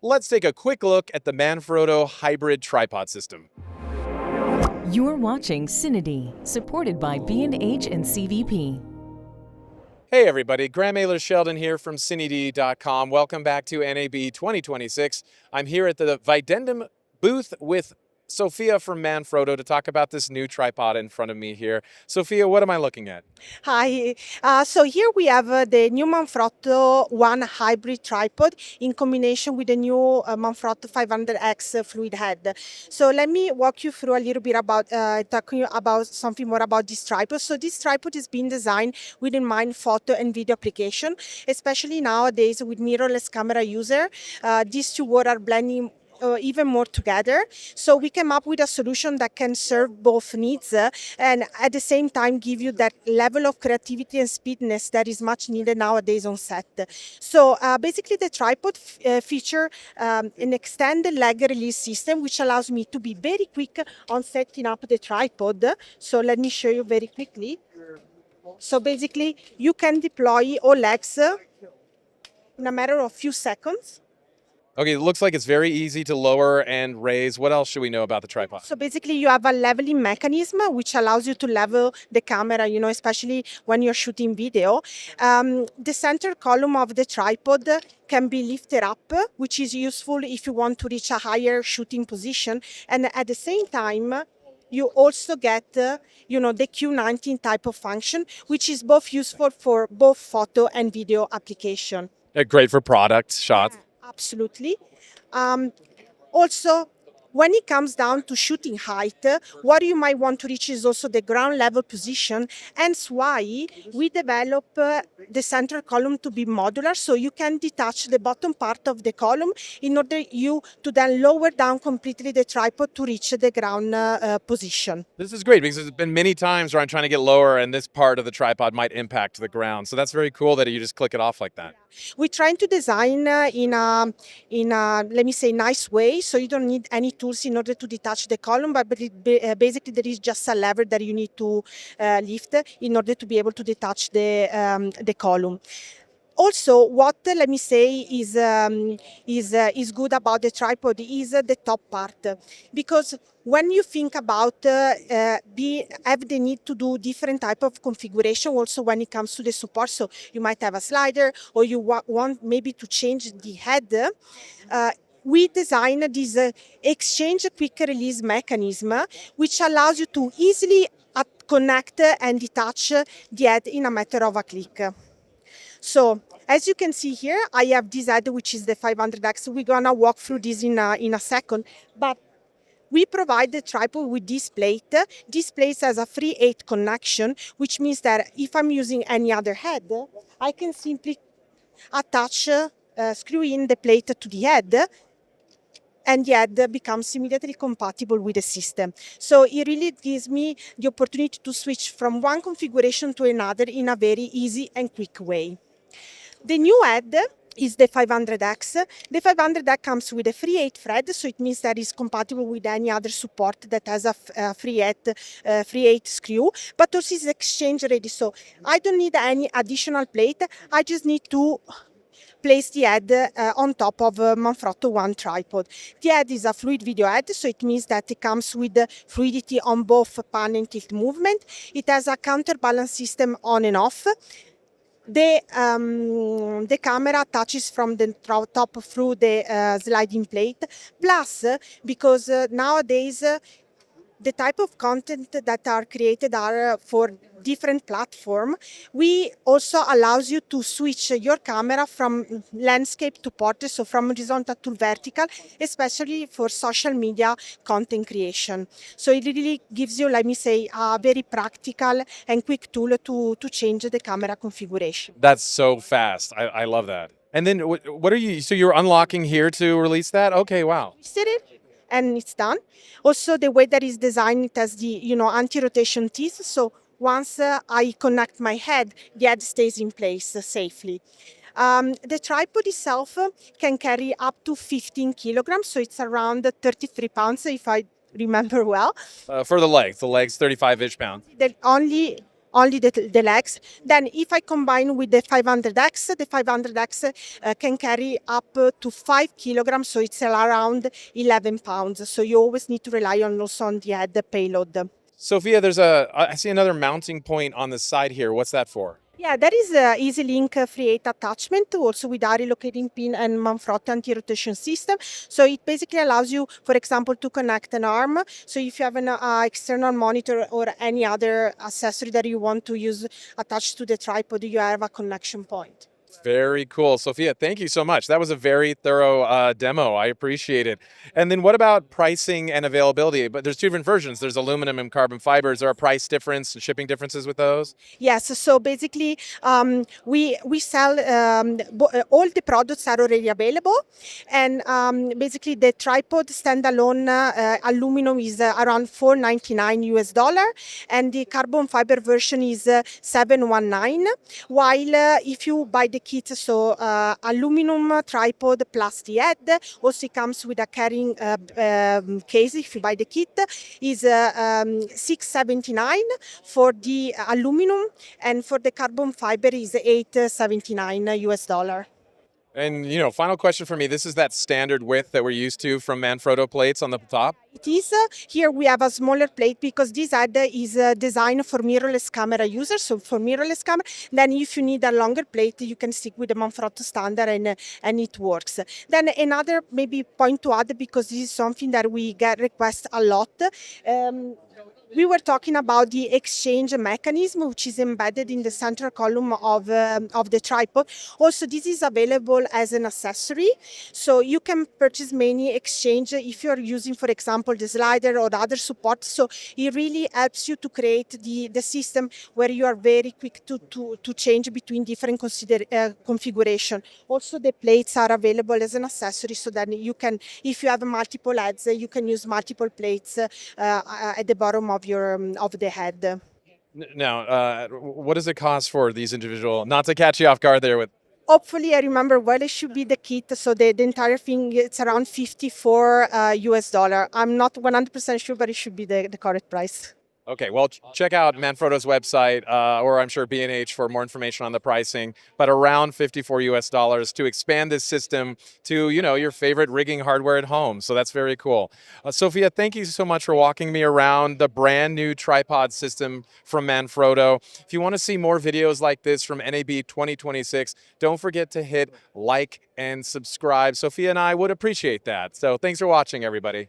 Let's take a quick look at the Manfrotto hybrid tripod system. You're watching CineD, supported by B&H and CVP. Hey everybody, Graham Ayler Sheldon here from CineD.com. Welcome back to NAB 2026. I'm here at the Videndum booth with Sophia from Manfrotto to talk about this new tripod in front of me here. Sophia, what am I looking at? Hi. So here we have the new Manfrotto One hybrid tripod in combination with the new Manfrotto 500X fluid head. So let me walk you through a little bit about talking about something more about this tripod. So this tripod is being designed with in mind photo and video application, especially nowadays with mirrorless camera user. These two words are blending even more together. So we came up with a solution that can serve both needs and at the same time give you that level of creativity and speediness that is much needed nowadays on set. So basically the tripod feature an extended leg release system which allows me to be very quick on setting up the tripod. So let me show you very quickly. So basically you can deploy all legs in a matter of few seconds. Okay, it looks like it's very easy to lower and raise. What else should we know about the tripod? So basically you have a leveling mechanism which allows you to level the camera, especially when you're shooting video. The center column of the tripod can be lifted up, which is useful if you want to reach a higher shooting position. And at the same time, you also get, the Q19 type of function, which is both useful for both photo and video application. Great for product shots. Absolutely. Also, when it comes down to shooting height, what you might want to reach is also the ground level position. Hence why we develop the center column to be modular, so you can detach the bottom part of the column in order you to then lower down completely the tripod to reach the ground position. This is great because there's been many times where I'm trying to get lower and this part of the tripod might impact the ground. So that's very cool that you just click it off like that. We're trying to design in a let me say nice way, so you don't need any tools in order to detach the column, but basically there is just a lever that you need to lift in order to be able to detach the column. Also, what let me say is good about the tripod is the top part, because when you think about have the need to do different type of configuration also when it comes to the support. So you might have a slider, or you want maybe to change the head. We designed this exchange quick release mechanism, which allows you to easily connect and detach the head in a matter of a click. So as you can see here, I have this head, which is the 500X. We're gonna walk through this in a second, but we provide the tripod with this plate. This plate has a 3/8 connection, which means that if I'm using any other head, I can simply attach, screw in the plate to the head, and the head becomes immediately compatible with the system. So it really gives me the opportunity to switch from one configuration to another in a very easy and quick way. The new head is the 500X. The 500X comes with a 3/8 thread, so it means that it's compatible with any other support that has a 3/8 screw, but also is exchange ready. So I don't need any additional plate. I just need to place the head on top of a Manfrotto One tripod. The head is a fluid video head, so it means that it comes with fluidity on both pan and tilt movement. It has a counterbalance system on and off. The camera attaches from the top through the sliding plate. Plus, because nowadays the type of content that are created are for different platform, we also allows you to switch your camera from landscape to portrait, so from horizontal to vertical, especially for social media content creation. So it really gives you, let me say, a very practical and quick tool to change the camera configuration. That's so fast. I love that. And then what are you, so you're unlocking here to release that? Okay, wow. Set it, and it's done. Also, the way that it's designed, it has the anti-rotation teeth. So once I connect my head, the head stays in place safely. The tripod itself can carry up to 15 kilograms, so it's around 33 pounds if I remember well. For the legs 35-ish pounds. The only only the legs. Then if I combine with the 500X, the 500X can carry up to 5 kilograms, so it's around 11 pounds. So you always need to rely on also on the head payload. Sophia, I see another mounting point on the side here. What's that for? Yeah, that is a Easy Link Free 8 attachment, also with our relocating pin and Manfrotto anti-rotation system. So it basically allows you, for example, to connect an arm. So if you have an external monitor or any other accessory that you want to use attached to the tripod, you have a connection point. Very cool. Sophia, thank you so much. That was a very thorough demo. I appreciate it. And then what about pricing and availability? But there's two different versions. There's aluminum and carbon fiber. Is there a price difference and shipping differences with those? Yes, so basically we sell all the products are already available, and basically the tripod standalone aluminum is around $499 US, and the carbon fiber version is $719. While if you buy the kit, so aluminum tripod plus the head, also it comes with a carrying case. If you buy the kit, is $679 for the aluminum, and for the carbon fiber is $879 US. And, final question for me. This is that standard width that we're used to from Manfrotto plates on the top? It is. Here we have a smaller plate because this head is designed for mirrorless camera users. So for mirrorless camera, then if you need a longer plate, you can stick with the Manfrotto standard and it works. Then another maybe point to add, because this is something that we get requests a lot. We were talking about the exchange mechanism, which is embedded in the central column of the tripod. Also, this is available as an accessory, so you can purchase many exchange if you're using, for example, the slider or other support. So it really helps you to create the system where you are very quick to change between different configuration. Also, the plates are available as an accessory, so that you can, if you have multiple heads, you can use multiple plates at the bottom of the head. Now, what does it cost for these individual, not to catch you off guard there with, Hopefully, I remember well, it should be the kit. So the entire thing, it's around $54 US. I'm not 100% sure, but it should be the correct price. okay, well, check out Manfrotto's website, or I'm sure B&H for more information on the pricing, but around $54 US to expand this system to, your favorite rigging hardware at home. So that's very cool. Sophia, thank you so much for walking me around the brand new tripod system from Manfrotto. If you want to see more videos like this from NAB 2026, don't forget to hit like and subscribe. Sophia and I would appreciate that. So thanks for watching, everybody.